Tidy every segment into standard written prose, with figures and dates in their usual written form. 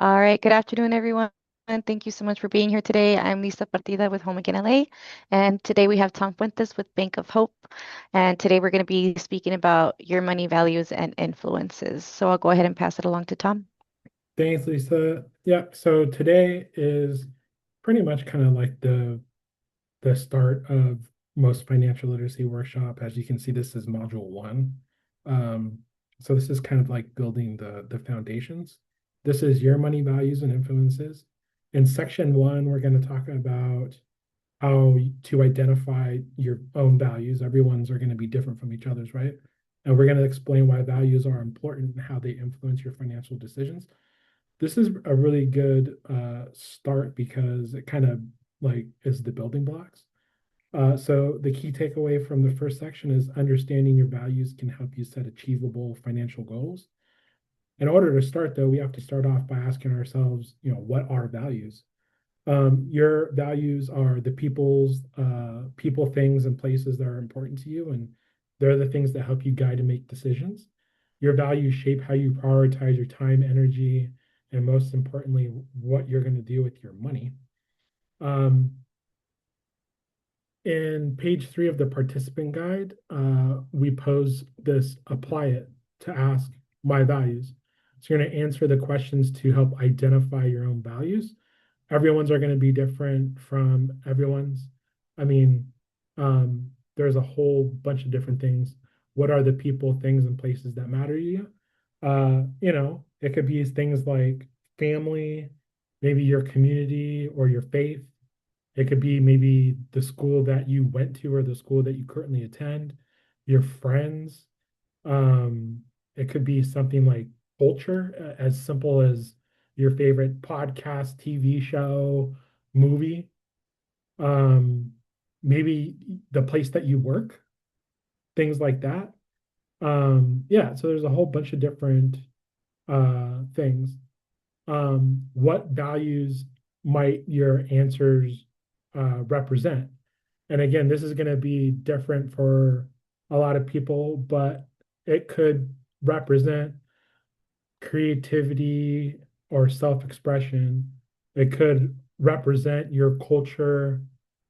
All right, good afternoon, everyone. Thank you so much for being here today. I'm Lisa Partida with Home Again LA, and today we have Tom Fuentes with Bank of Hope. And today we're going to be speaking about your money values and influences. So I'll go ahead and pass it along to Tom. Thanks, Lisa. Yeah, so today is pretty much kind of like the start of most financial literacy workshop. As you can see, this is module one. Um, so this is kind of like building the foundations. This is your money values and influences. In section one, we're going to talk about how to identify your own values. Everyone's are going to be different from each other's, right? And we're going to explain why values are important and how they influence your financial decisions. This is a really good start because it kind of like is the building blocks. So the key takeaway from the first section is understanding your values can help you set achievable financial goals. In order to start, though, we have to start off by asking ourselves, what are values? Your values are the people, things, and places that are important to you, and they're the things that help you guide and make decisions. Your values shape how you prioritize your time, energy, and most importantly, what you're going to do with your money. Um, in page 3 of the participant guide, we pose this, apply it to ask my values. So you're going to answer the questions to help identify your own values. Everyone's are going to be different from everyone's. I mean, there's a whole bunch of different things. What are the people, things, and places that matter to you? It could be things like family, maybe your community or your faith. It could be maybe the school that you went to or the school that you currently attend, your friends. It could be something like culture, as simple as your favorite podcast, TV show, movie. Um, Maybe the place that you work, things like that. Yeah, so there's a whole bunch of different things. What values might your answers represent? And again, this is going to be different for a lot of people, but it could represent creativity or self-expression. It could represent your culture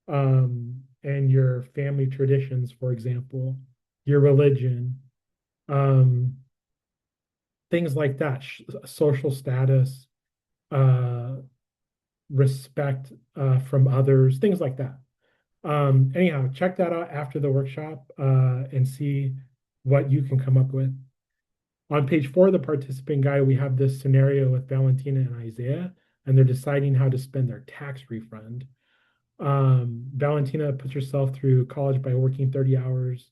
and your family traditions, for example, your religion, um, things like that, social status, uh, respect from others, things like that. Anyhow, check that out after the workshop and see what you can come up with. On page 4 of the participant guide, we have this scenario with Valentina and Isaiah, and they're deciding how to spend their tax refund. Valentina puts herself through college by working 30 hours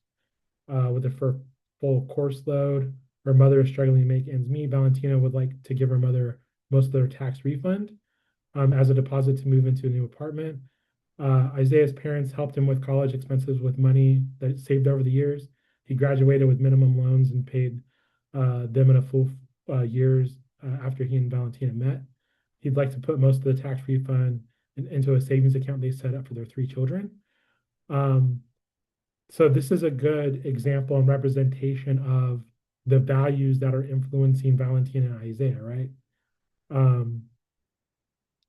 with a full course load. Her mother is struggling to make ends meet. Valentina would like to give her mother most of their tax refund as a deposit to move into a new apartment. Isaiah's parents helped him with college expenses with money that saved over the years. He graduated with minimum loans and paid them in a full years after he and Valentina met. He'd like to put most of the tax refund into a savings account they set up for their 3 children. Um, so this is a good example and representation of the values that are influencing Valentina and Isaiah, right? Um,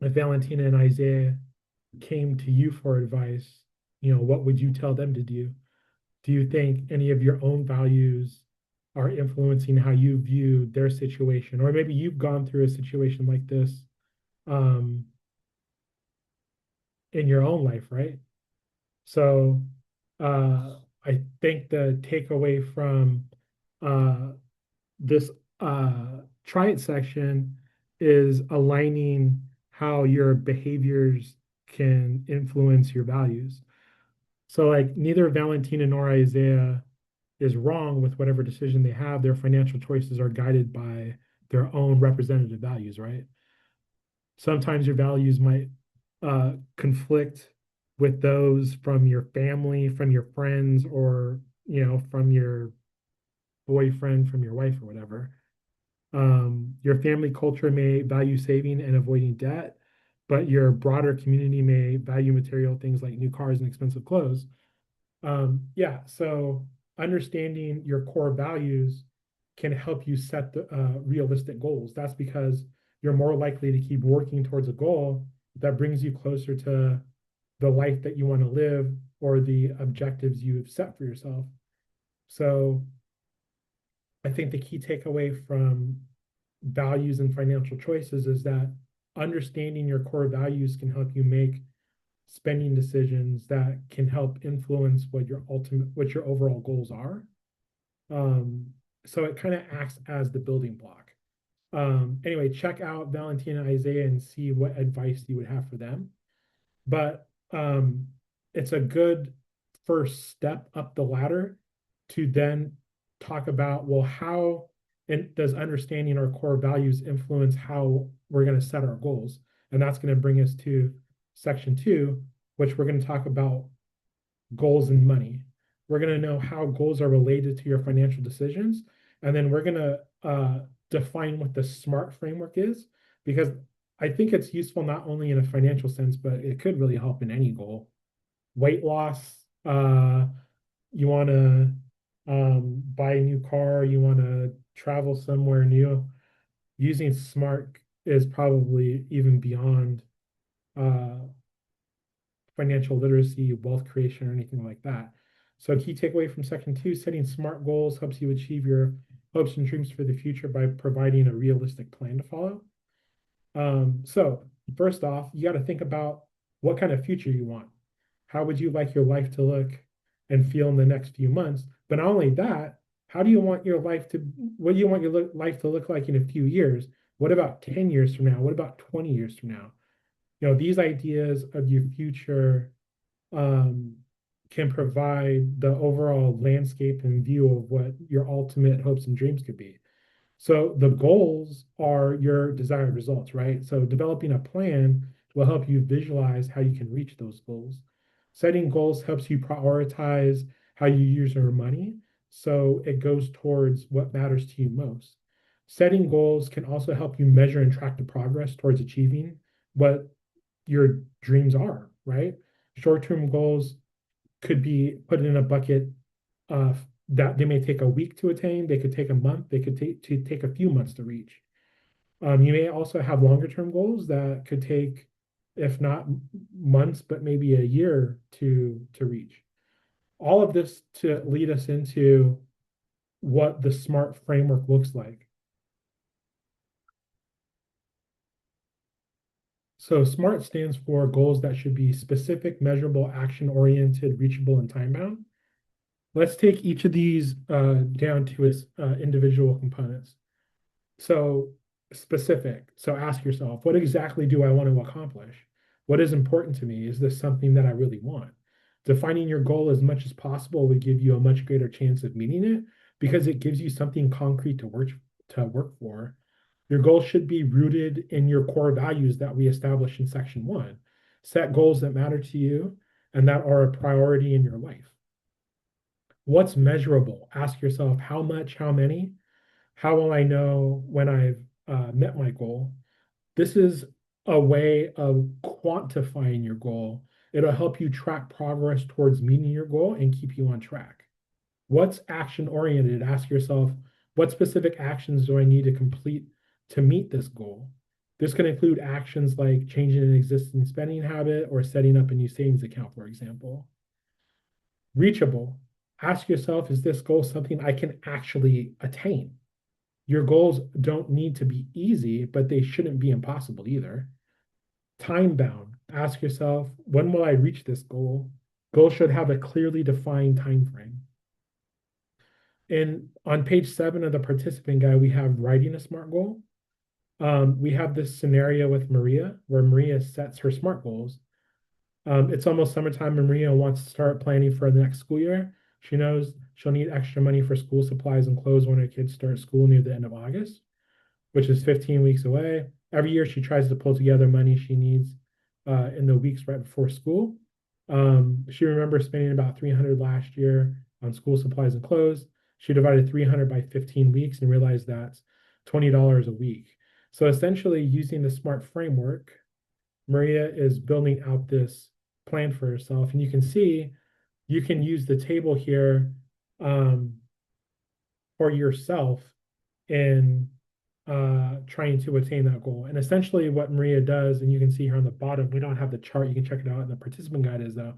if Valentina and Isaiah came to you for advice, what would you tell them to do? Do you think any of your own values are influencing how you view their situation? Or maybe you've gone through a situation like this um, in your own life, right? So I think the takeaway from uh, this try it section is aligning how your behaviors can influence your values. So, like, neither Valentina nor Isaiah is wrong with whatever decision they have. Their financial choices are guided by their own representative values, right? Sometimes your values might conflict with those from your family, from your friends, or from your boyfriend, from your wife, or whatever. Your family culture may value saving and avoiding debt, but your broader community may value material things like new cars and expensive clothes. Yeah, so understanding your core values can help you set the realistic goals. That's because you're more likely to keep working towards a goal that brings you closer to the life that you want to live or the objectives you've set for yourself. So I think the key takeaway from values and financial choices is that understanding your core values can help you make spending decisions that can help influence what your overall goals are. Um, so it kind of acts as the building block. Anyway, check out Valentina and Isaiah and see what advice you would have for them. But it's a good first step up the ladder to then talk about, well, how and does understanding our core values influence how we're going to set our goals? And that's going to bring us to section 2, which we're going to talk about goals and money. We're going to know how goals are related to your financial decisions. And then we're going to define what the SMART framework is, because I think it's useful not only in a financial sense, but it could really help in any goal. Weight loss, you want to buy a new car, you want to travel somewhere new. Using SMART is probably even beyond uh, financial literacy, wealth creation, or anything like that. So, key takeaway from section 2, setting SMART goals helps you achieve your hopes and dreams for the future by providing a realistic plan to follow. So first off, you got to think about what kind of future you want. How would you like your life to look and feel in the next few months? But not only that, how do you want your life to, what do you want your life to look like in a few years? What about 10 years from now? What about 20 years from now? These ideas of your future um, can provide the overall landscape and view of what your ultimate hopes and dreams could be. So the goals are your desired results, right? So developing a plan will help you visualize how you can reach those goals. Setting goals helps you prioritize how you use your money, so it goes towards what matters to you most. Setting goals can also help you measure and track the progress towards achieving what your dreams are, right? Short-term goals could be put in a bucket that they may take a week to attain, they could take a month, they could take a few months to reach. You may also have longer term goals that could take, if not months, but maybe a year to reach. All of this to lead us into what the SMART framework looks like. So SMART stands for goals that should be specific, measurable, action-oriented, reachable, and time-bound. Let's take each of these down to its individual components. So specific. So ask yourself, what exactly do I want to accomplish? What is important to me? Is this something that I really want? Defining your goal as much as possible would give you a much greater chance of meeting it, because it gives you something concrete to work for. Your goal should be rooted in your core values that we established in section 1. Set goals that matter to you and that are a priority in your life. What's measurable? Ask yourself how much, how many? How will I know when I've met my goal? This is a way of quantifying your goal. It'll help you track progress towards meeting your goal and keep you on track. What's action oriented? Ask yourself, what specific actions do I need to complete to meet this goal? This can include actions like changing an existing spending habit or setting up a new savings account, for example. Reachable. Ask yourself, is this goal something I can actually attain? Your goals don't need to be easy, but they shouldn't be impossible either. Time bound. Ask yourself, when will I reach this goal? Goals should have a clearly defined time frame. And on page 7 of the participant guide, we have writing a SMART goal. We have this scenario with Maria where Maria sets her SMART goals. It's almost summertime and Maria wants to start planning for the next school year. She knows she'll need extra money for school supplies and clothes when her kids start school near the end of August, which is 15 weeks away. Every year she tries to pull together money she needs in the weeks right before school. She remembers spending about 300 last year on school supplies and clothes. She divided 300 by 15 weeks and realized that's $20 a week. So essentially, using the SMART framework, Maria is building out this plan for herself. And you can see, you can use the table here for yourself in trying to attain that goal. And essentially what Maria does, and you can see here on the bottom, we don't have the chart, you can check it out in the participant guide is though,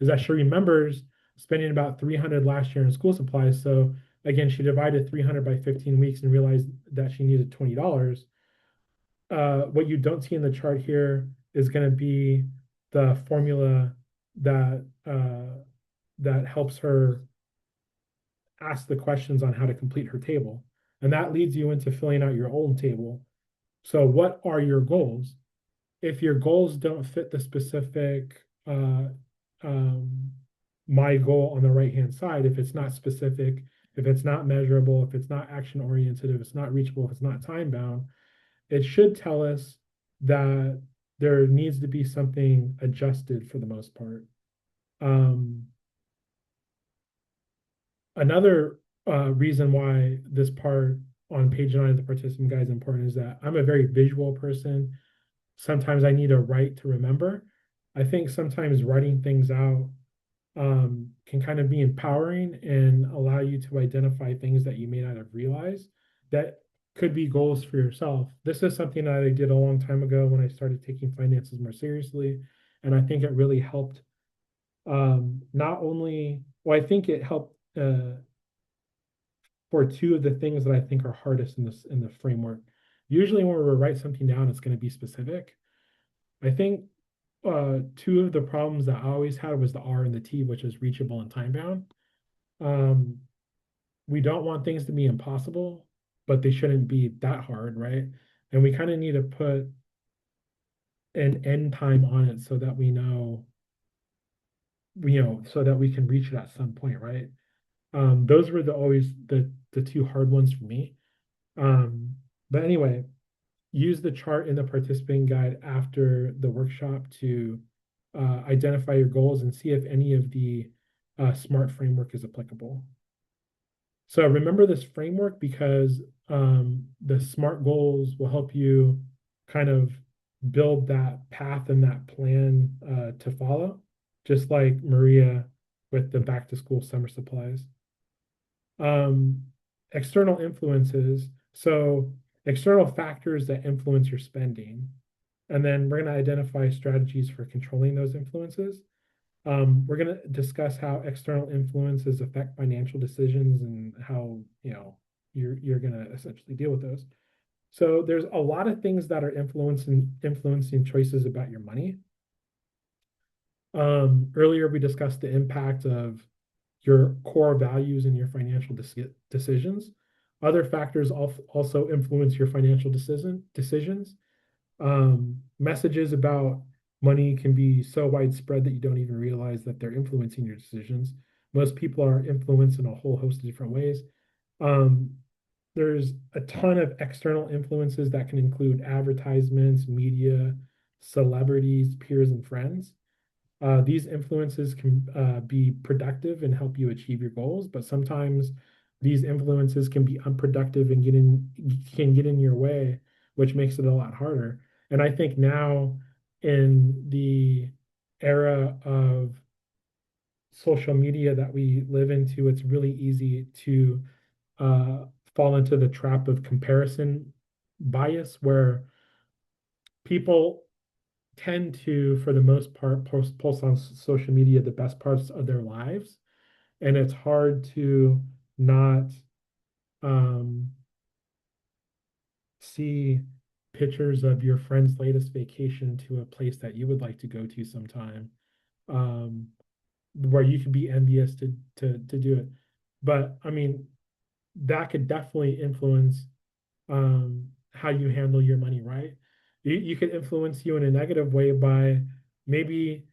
is that she remembers spending about 300 last year in school supplies. So again, she divided 300 by 15 weeks and realized that she needed $20. What you don't see in the chart here is going to be the formula that that helps her ask the questions on how to complete her table. And that leads you into filling out your own table. So what are your goals? If your goals don't fit the specific um, my goal on the right-hand side, if it's not specific, if it's not measurable, if it's not action oriented, if it's not reachable, if it's not time bound, it should tell us that there needs to be something adjusted for the most part. Another reason why this part on page 9 of the participant guide is important is that I'm a very visual person. Sometimes I need to write to remember. I think sometimes writing things out can kind of be empowering and allow you to identify things that you may not have realized that could be goals for yourself. This is something that I did a long time ago when I started taking finances more seriously. And I think it really helped not only, well, I think it helped for two of the things that I think are hardest in this in the framework. Usually when we write something down, it's going to be specific. I think two of the problems that I always had was the R and the T, which is reachable and time bound. Um, we don't want things to be impossible, but they shouldn't be that hard, right? And we kind of need to put an end time on it so that we know, so that we can reach it at some point, right? Those were always the two hard ones for me. But anyway, use the chart in the participant guide after the workshop to identify your goals and see if any of the SMART framework is applicable. So remember this framework because the SMART goals will help you kind of build that path and that plan to follow, just like Maria with the back to school summer supplies. External influences. So external factors that influence your spending. And then we're going to identify strategies for controlling those influences. We're going to discuss how external influences affect financial decisions and how, you're going to essentially deal with those. So there's a lot of things that are influencing choices about your money. Earlier, we discussed the impact of your core values and your financial decisions. Other factors also influence your financial decisions. Messages about money can be so widespread that you don't even realize that they're influencing your decisions. Most people are influenced in a whole host of different ways. There's a ton of external influences that can include advertisements, media, celebrities, peers, and friends. These influences can be productive and help you achieve your goals, but sometimes these influences can be unproductive and can get in your way, which makes it a lot harder. And I think now in the era of social media that we live into, it's really easy to fall into the trap of comparison bias, where people tend to, for the most part, post on social media the best parts of their lives, and it's hard to not see pictures of your friend's latest vacation to a place that you would like to go to sometime, where you could be envious to do it. But I mean, that could definitely influence how you handle your money, right? You could influence you in a negative way by maybe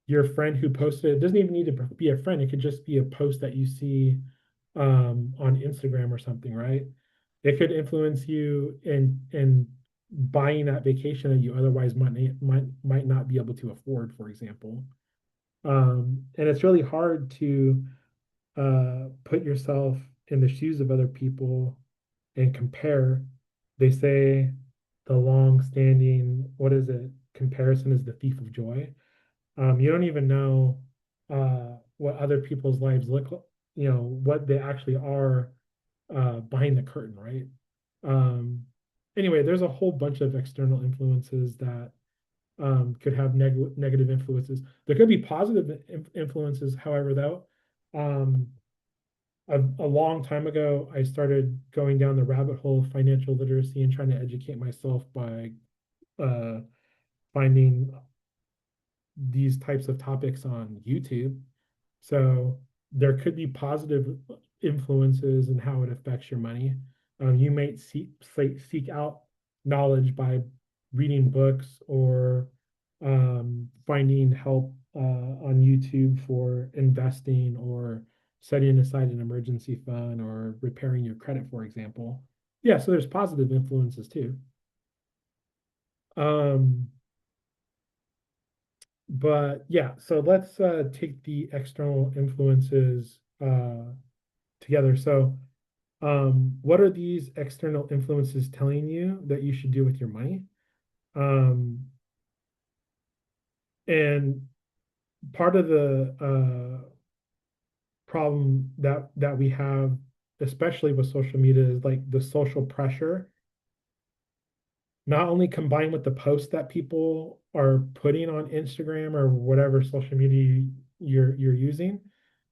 your friend who posted, it doesn't even need to be a friend, it could just be a post that you see on Instagram or something, right? It could influence you in buying that vacation that you otherwise might not be able to afford, for example. And it's really hard to put yourself in the shoes of other people and compare. They say the long-standing, what is it? Comparison is the thief of joy. You don't even know what other people's lives look like, what they actually are behind the curtain, right? anyway, there's a whole bunch of external influences that could have negative influences. There could be positive influences, however, though. Um, a long time ago, I started going down the rabbit hole of financial literacy and trying to educate myself by uh, finding these types of topics on YouTube. So there could be positive influences in how it affects your money. You might seek out knowledge by reading books or finding help on YouTube for investing or setting aside an emergency fund or repairing your credit, for example. Yeah, so there's positive influences too. Um, but yeah, so let's take the external influences together. So, what are these external influences telling you that you should do with your money? Um, and part of the problem that we have, especially with social media, is like the social pressure, not only combined with the posts that people are putting on Instagram or whatever social media you're using,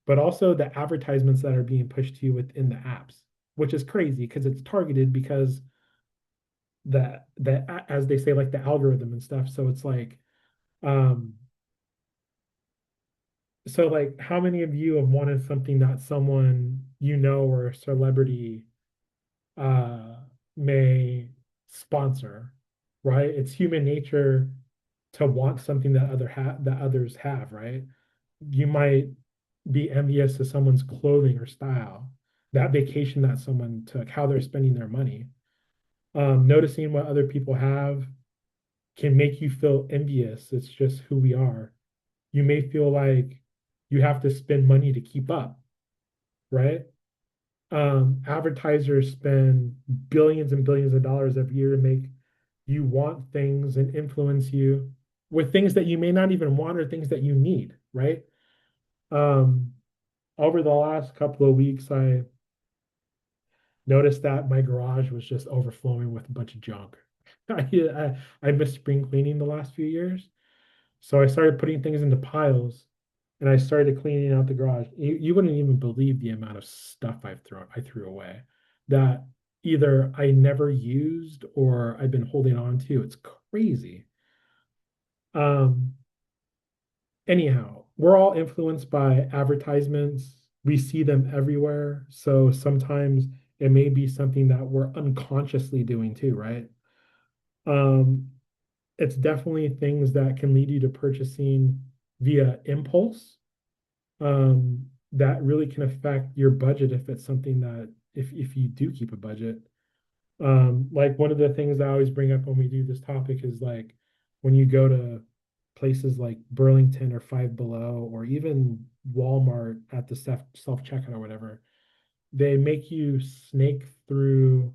but also the advertisements that are being pushed to you within the apps, which is crazy because it's targeted because the as they say, like the algorithm and stuff. So it's like, um, so like how many of you have wanted something that someone you know or a celebrity uh may sponsor, right? It's human nature to want something that others have, right? You might be envious of someone's clothing or style, that vacation that someone took, how they're spending their money. Noticing what other people have can make you feel envious. It's just who we are. You may feel like you have to spend money to keep up, right? Advertisers spend billions and billions of dollars every year to make you want things and influence you with things that you may not even want or things that you need, right? Um, Over the last couple of weeks, I noticed that my garage was just overflowing with a bunch of junk. I missed spring cleaning the last few years. So I started putting things into piles and I started cleaning out the garage. You wouldn't even believe the amount of stuff I threw away that either I never used or I've been holding on to. It's crazy. Um, Anyhow, we're all influenced by advertisements. We see them everywhere. So sometimes it may be something that we're unconsciously doing too, right? Um, it's definitely things that can lead you to purchasing via impulse, that really can affect your budget if it's something that if you do keep a budget. Like one of the things I always bring up when we do this topic is like when you go to places like Burlington or Five Below or even Walmart at the self checkout or whatever, they make you snake through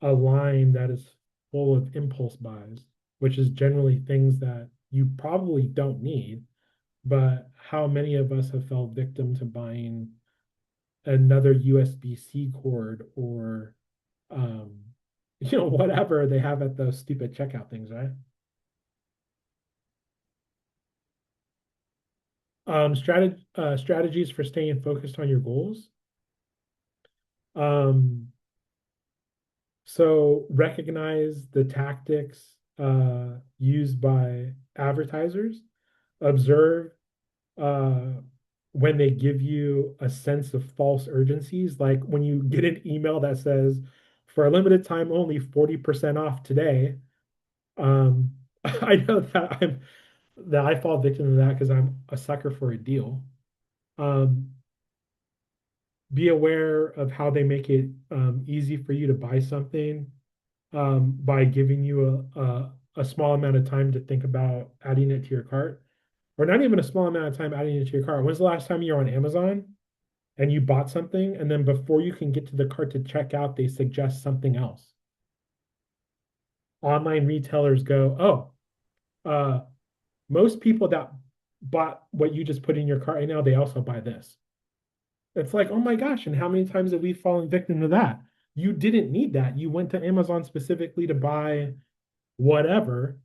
a line that is full of impulse buys, which is generally things that you probably don't need. But how many of us have fell victim to buying another USB-C cord or um, whatever they have at those stupid checkout things, right? Strategies for staying focused on your goals. Um, so recognize the tactics used by advertisers. Observe uh, when they give you a sense of false urgencies, like when you get an email that says, for a limited time only 40% off today. I know that I fall victim to that because I'm a sucker for a deal. Um, be aware of how they make it easy for you to buy something by giving you a small amount of time to think about adding it to your cart, or not even a small amount of time adding it to your cart. When's the last time you were on Amazon and you bought something, and then before you can get to the cart to check out, they suggest something else? Online retailers go, oh, most people that bought what you just put in your cart right now, they also buy this. It's like, oh my gosh, and how many times have we fallen victim to that? you didn't need that. You went to Amazon specifically to buy whatever,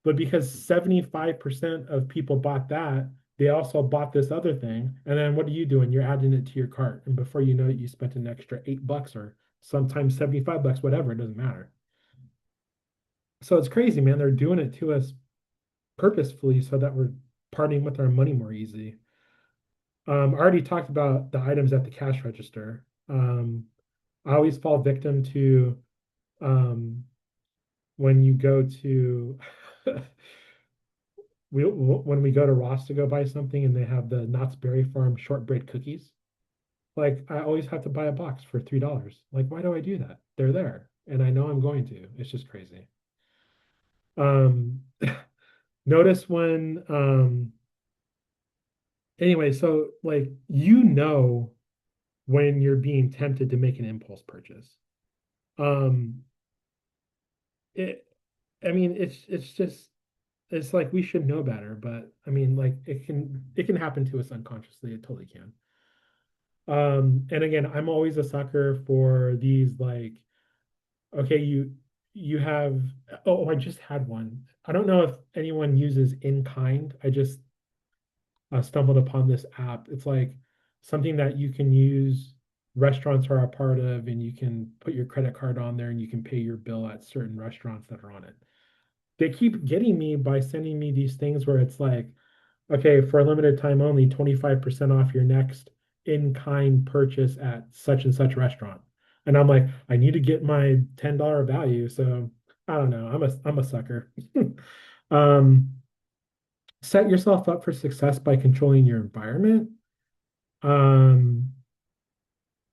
but because 75% of people bought that, they also bought this other thing. And then what are you doing? You're adding it to your cart. And before you know it, you spent an extra $8 or sometimes 75 bucks, whatever, it doesn't matter. So it's crazy, man. They're doing it to us purposefully so that we're parting with our money more easy. I already talked about the items at the cash register. I always fall victim to um, when you go to when we go to Ross to go buy something and they have the Knott's Berry Farm shortbread cookies. Like I always have to buy a box for $3. Like why do I do that? They're there, and I know I'm going to. It's just crazy. Um, notice when anyway, so like when you're being tempted to make an impulse purchase. Um, it I mean it's just it's like we should know better, but I mean like it can happen to us unconsciously. It totally can. And again, I'm always a sucker for these like, okay, you have oh, I just had one. I don't know if anyone uses in kind. I just stumbled upon this app. It's like something that you can use, restaurants are a part of, and you can put your credit card on there and you can pay your bill at certain restaurants that are on it. They keep getting me by sending me these things where it's like, okay, for a limited time only, 25% off your next in-kind purchase at such and such restaurant. And I'm like, I need to get my $10 value. So I don't know. I'm a sucker. Um, set yourself up for success by controlling your environment. Um,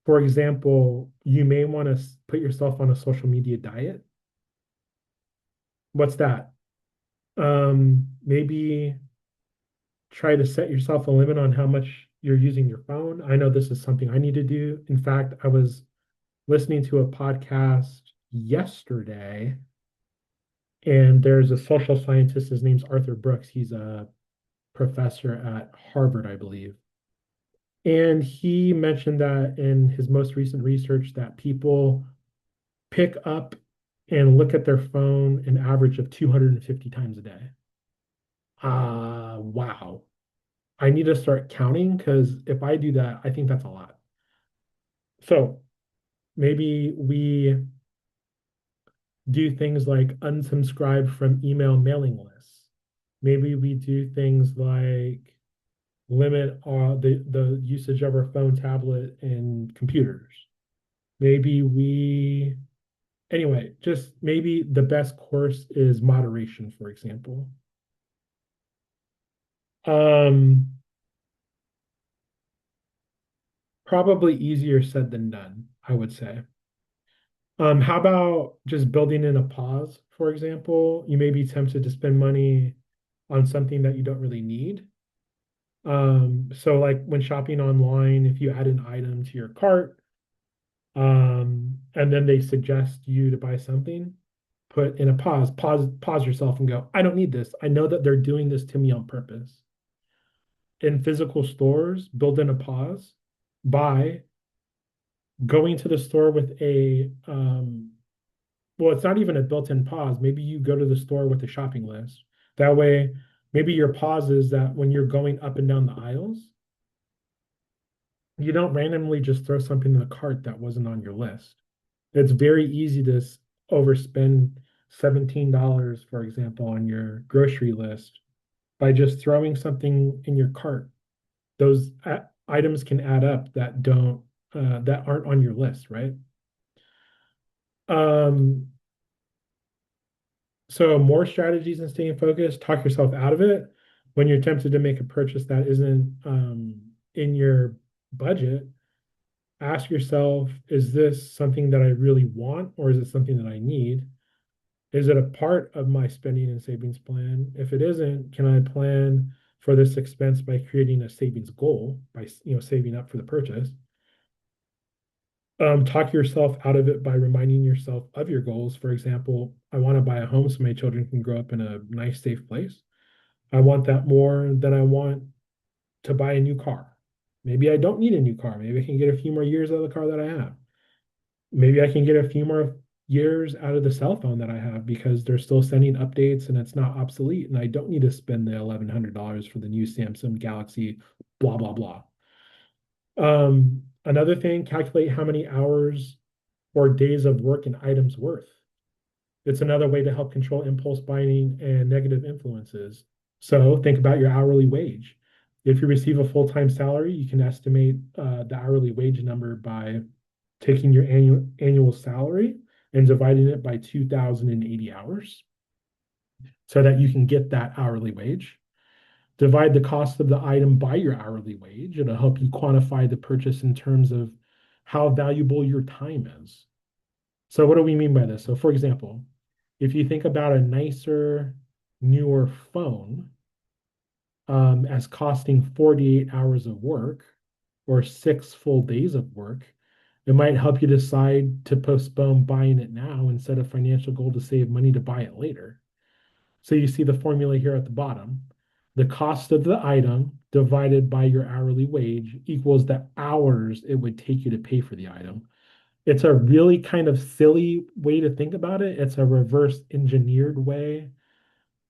for example, you may want to put yourself on a social media diet. What's that? Maybe try to set yourself a limit on how much you're using your phone. I know this is something I need to do. In fact, I was listening to a podcast yesterday, and there's a social scientist. His name's Arthur Brooks. He's a professor at Harvard, I believe. And he mentioned that in his most recent research that people pick up and look at their phone an average of 250 times a day. Wow. I need to start counting because if I do that, I think that's a lot. So maybe we do things like unsubscribe from email mailing lists. Maybe we do things like limit the usage of our phone, tablet, and computers. Maybe we anyway, just maybe the best course is moderation, for example. Um, Probably easier said than done, I would say. How about just building in a pause, for example? You may be tempted to spend money on something that you don't really need. So like when shopping online, if you add an item to your cart, and then they suggest you to buy something, put in a pause yourself and go, I don't need this. I know that they're doing this to me on purpose. In physical stores, build in a pause by going to the store with a well, it's not even a built-in pause. Maybe you go to the store with a shopping list. That way, maybe your pause is that when you're going up and down the aisles, you don't randomly just throw something in the cart that wasn't on your list. It's very easy to overspend $17, for example, on your grocery list by just throwing something in your cart. Those items can add up that aren't on your list, right? Um, So more strategies and staying focused, talk yourself out of it. When you're tempted to make a purchase that isn't in your budget, ask yourself, is this something that I really want or is it something that I need? Is it a part of my spending and savings plan? If it isn't, can I plan for this expense by creating a savings goal by saving up for the purchase? Talk yourself out of it by reminding yourself of your goals. For example, I want to buy a home so my children can grow up in a nice, safe place. I want that more than I want to buy a new car. Maybe I don't need a new car. Maybe I can get a few more years out of the car that I have. maybe I can get a few more years out of the cell phone that I have because they're still sending updates and it's not obsolete. And I don't need to spend the $1,100 for the new Samsung Galaxy, blah, blah, blah. Another thing, calculate how many hours or days of work an item's worth. It's another way to help control impulse buying and negative influences. So think about your hourly wage. If you receive a full-time salary, you can estimate the hourly wage number by taking your annual salary and dividing it by 2,080 hours so that you can get that hourly wage. Divide the cost of the item by your hourly wage. It'll help you quantify the purchase in terms of how valuable your time is. So what do we mean by this? So for example, if you think about a nicer, newer phone as costing 48 hours of work or 6 full days of work, it might help you decide to postpone buying it now and set a financial goal to save money to buy it later. So you see the formula here at the bottom. The cost of the item divided by your hourly wage equals the hours it would take you to pay for the item. It's a really kind of silly way to think about it. It's a reverse engineered way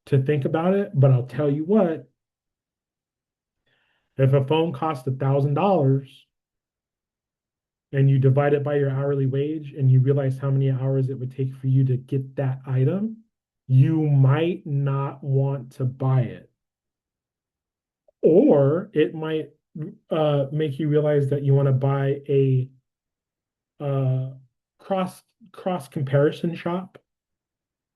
to think about it. But I'll tell you what, if a phone costs $1,000 and you divide it by your hourly wage and you realize how many hours it would take for you to get that item, you might not want to buy it. Or it might make you realize that you want to buy a uh, cross cross comparison shop.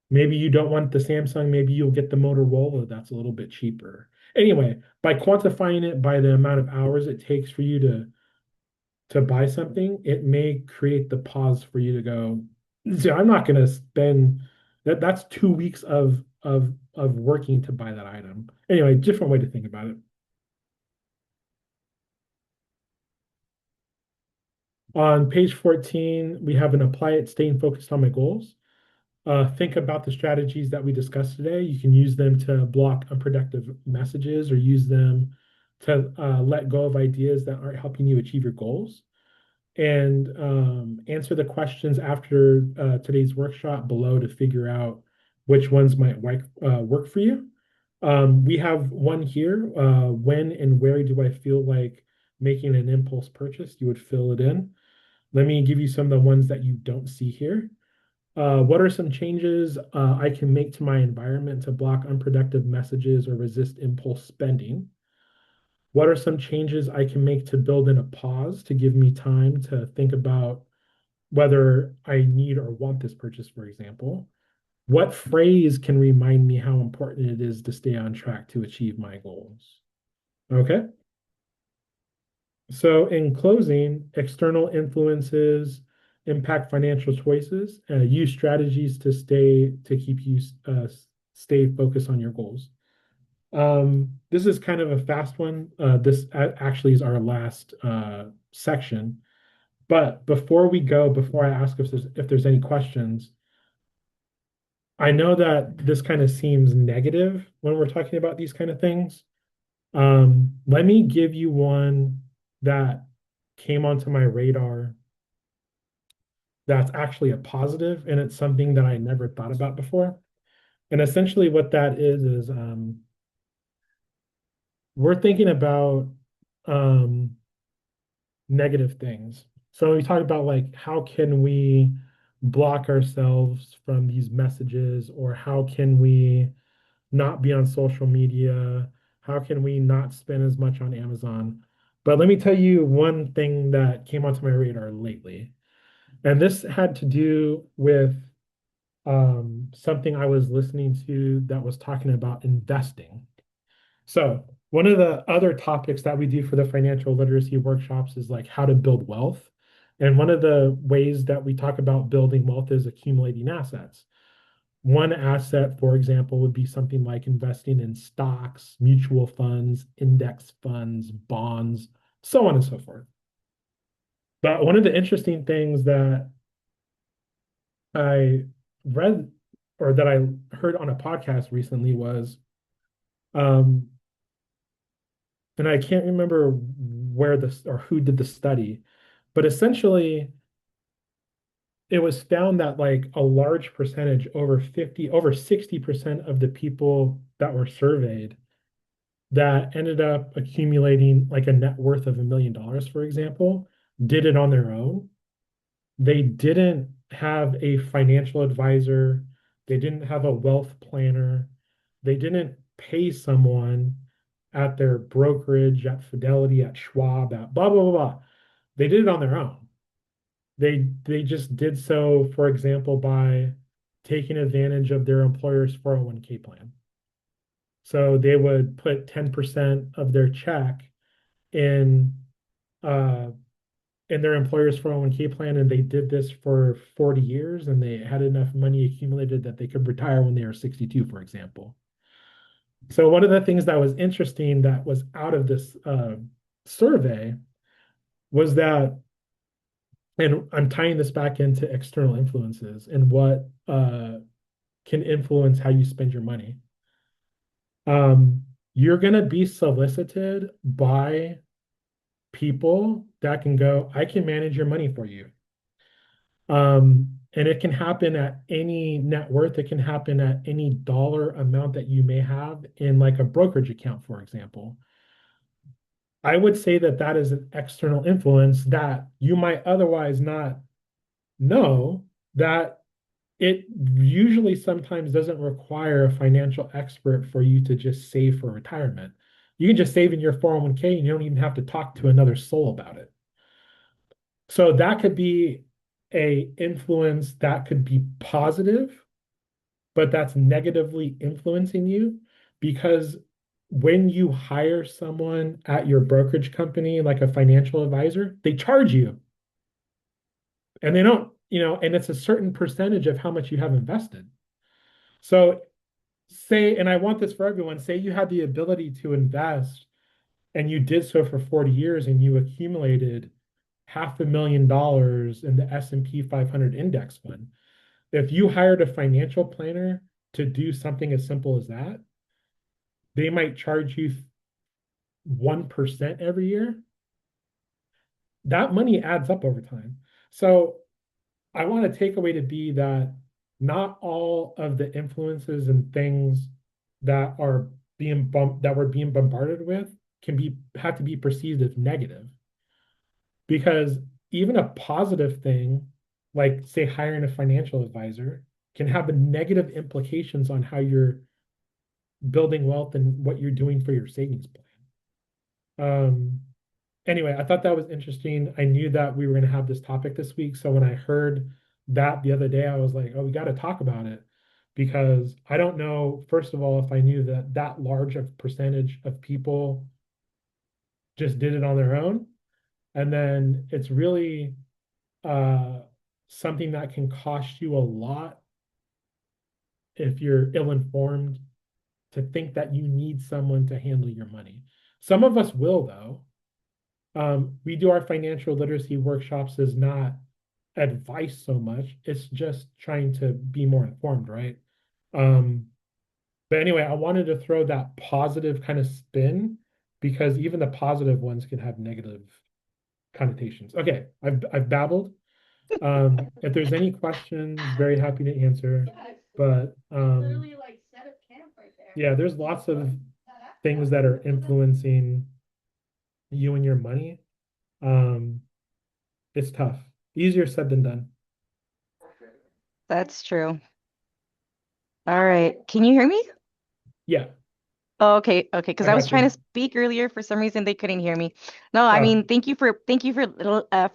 Maybe you don't want the Samsung, maybe you'll get the Motorola that's a little bit cheaper. Anyway, by quantifying it by the amount of hours it takes for you to buy something, it may create the pause for you to go, so I'm not going to spend that's 2 weeks of working to buy that item. Anyway, different way to think about it. On page 14, we have an apply it, staying focused on my goals. Think about the strategies that we discussed today. You can use them to block unproductive messages or use them to let go of ideas that aren't helping you achieve your goals. And answer the questions after today's workshop below to figure out which ones might work for you. We have one here. When and where do I feel like making an impulse purchase? You would fill it in. Let me give you some of the ones that you don't see here. What are some changes I can make to my environment to block unproductive messages or resist impulse spending? What are some changes I can make to build in a pause to give me time to think about whether I need or want this purchase, for example? What phrase can remind me how important it is to stay on track to achieve my goals? Okay. So, in closing, external influences impact financial choices. Use strategies to keep you stay focused on your goals. This is kind of a fast one. This actually is our last section. But before we go, before I ask if there's any questions, I know that this kind of seems negative when we're talking about these kind of things. Let me give you one that came onto my radar that's actually a positive, and it's something that I never thought about before. And essentially, what that is we're thinking about um, negative things. So we talk about like how can we block ourselves from these messages, or how can we not be on social media? How can we not spend as much on Amazon? But let me tell you one thing that came onto my radar lately. And this had to do with something I was listening to that was talking about investing. So, one of the other topics that we do for the financial literacy workshops is like how to build wealth. And one of the ways that we talk about building wealth is accumulating assets. One asset, for example, would be something like investing in stocks, mutual funds, index funds, bonds, so on and so forth. But one of the interesting things that I read or that I heard on a podcast recently was, um, and I can't remember where this or who did the study, but essentially it was found that like a large percentage, over 60% of the people that were surveyed that ended up accumulating like a net worth of $1 million, for example, did it on their own. They didn't have a financial advisor. They didn't have a wealth planner. They didn't pay someone at their brokerage, at Fidelity, at Schwab, at blah, blah, blah, blah. They did it on their own. They just did so, for example, by taking advantage of their employer's 401k plan. So they would put 10% of their check in uh, in their employer's 401k plan, and they did this for 40 years, and they had enough money accumulated that they could retire when they were 62, for example. So one of the things that was interesting that was out of this survey was that, and I'm tying this back into external influences and what can influence how you spend your money. You're going to be solicited by people that can go, I can manage your money for you. And it can happen at any net worth. It can happen at any dollar amount that you may have in like a brokerage account, for example. I would say that that is an external influence that you might otherwise not know, that it usually sometimes doesn't require a financial expert for you to just save for retirement. You can just save in your 401k and you don't even have to talk to another soul about it. So that could be a influence that could be positive, but that's negatively influencing you because when you hire someone at your brokerage company, like a financial advisor, they charge you and they don't, and it's a certain percentage of how much you have invested. So say, and I want this for everyone, say you had the ability to invest and you did so for 40 years and you accumulated $500,000 in the S&P 500 index fund. If you hired a financial planner to do something as simple as that, they might charge you 1% every year. That money adds up over time. So I want to take away to be that not all of the influences and things that are that we're being bombarded with have to be perceived as negative. Because even a positive thing, like say hiring a financial advisor, can have negative implications on how you're building wealth and what you're doing for your savings plan. Um, anyway, I thought that was interesting. I knew that we were going to have this topic this week. So when I heard that the other day, I was like, oh, we got to talk about it because I don't know, first of all, if I knew that that large of percentage of people just did it on their own. And then it's really uh, something that can cost you a lot if you're ill-informed to think that you need someone to handle your money. Some of us will, though. We do our financial literacy workshops as not advice so much. It's just trying to be more informed, right? Um, but anyway, I wanted to throw that positive kind of spin because even the positive ones can have negative connotations. Okay, I've babbled. If there's any questions, very happy to answer. But yeah, there's lots of things that are influencing you and your money. Um, it's tough. Easier said than done. That's true. All right. Can you hear me? Yeah, Oh, okay, okay. Because I I was got trying to you. speak earlier. For some reason, they couldn't hear me. No, I Oh, mean, thank you for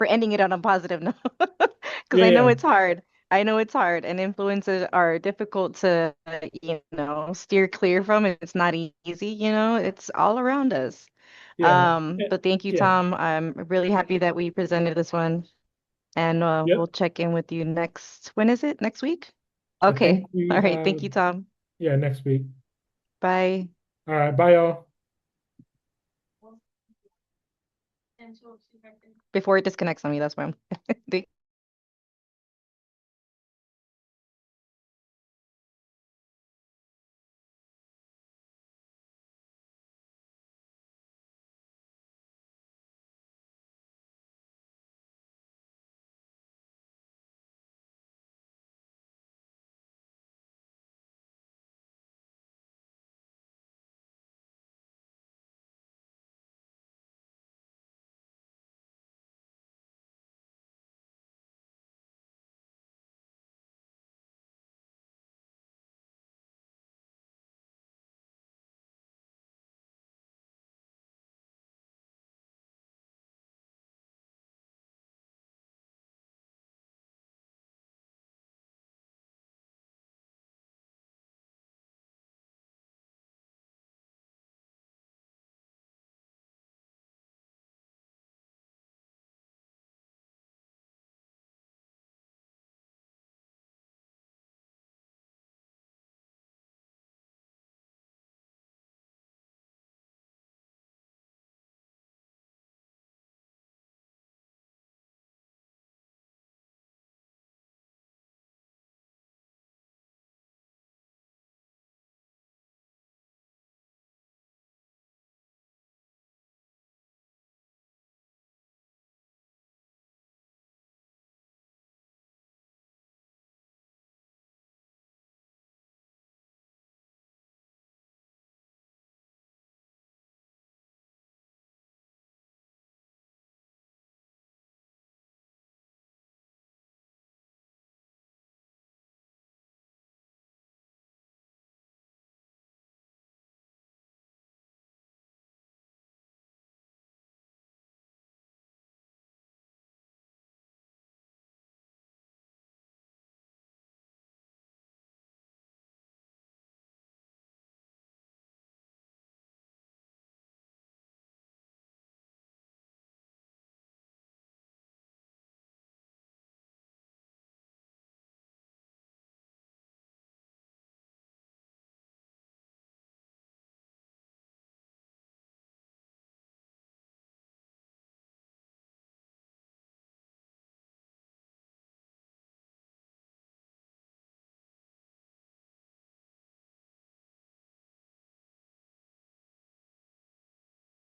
ending it on a positive note. Because yeah, I know yeah, it's hard. I know it's hard, and influences are difficult to, steer clear from. It's not easy, It's all around us. yeah, But thank you, yeah. Tom. I'm really happy that we presented this one, and we'll Yep. check in with you next. When is it? Next week? I Okay. think we All right. Thank have, you, Tom. yeah, next week. Bye. All right, bye, y'all. Before it disconnects on me, that's why I'm.